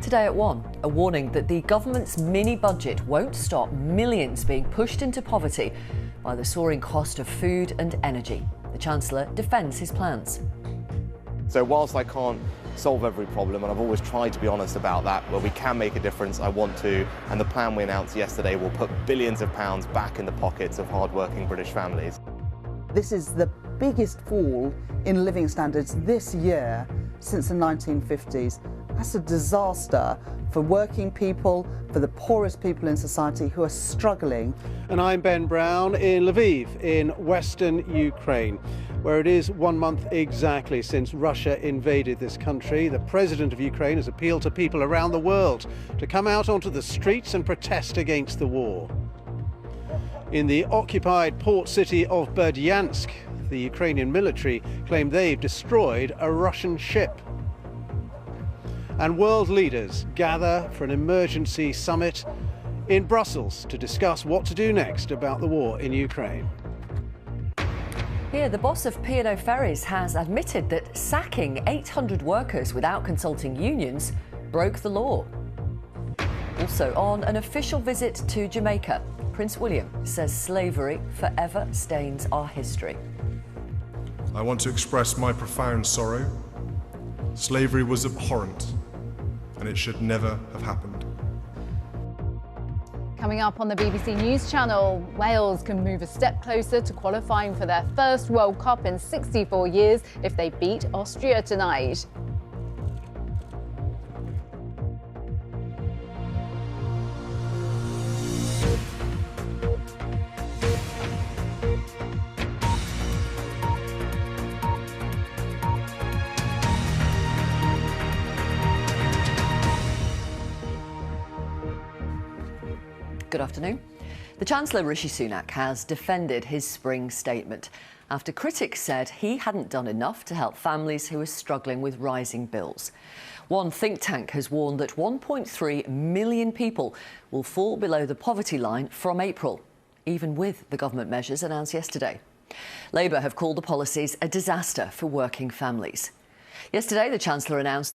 Today at 1, a warning that the government's mini-budget won't stop millions being pushed into poverty by the soaring cost of food and energy. The Chancellor defends his plans. So whilst I can't solve every problem, and I've always tried to be honest about that, where we can make a difference, I want to, and the plan we announced yesterday will put billions of pounds back in the pockets of hard-working British families. This is the biggest fall in living standards this year since the 1950s. That's a disaster for working people, for the poorest people in society who are struggling. And I'm Ben Brown in Lviv in western Ukraine, where it is 1 month exactly since Russia invaded this country. The president of Ukraine has appealed to people around the world to come out onto the streets and protest against the war. In the occupied port city of Berdyansk, the Ukrainian military claim they've destroyed a Russian ship. And world leaders gather for an emergency summit in Brussels to discuss what to do next about the war in Ukraine. Here, the boss of P&O Ferries has admitted that sacking 800 workers without consulting unions broke the law. Also, on an official visit to Jamaica, Prince William says slavery forever stains our history. I want to express my profound sorrow. Slavery was abhorrent, and it should never have happened. Coming up on the BBC News Channel, Wales can move a step closer to qualifying for their first World Cup in 64 years if they beat Austria tonight. Good afternoon. The Chancellor Rishi Sunak has defended his spring statement after critics said he hadn't done enough to help families who are struggling with rising bills. One think tank has warned that 1.3 million people will fall below the poverty line from April, even with the government measures announced yesterday. Labour have called the policies a disaster for working families. Yesterday, the Chancellor announced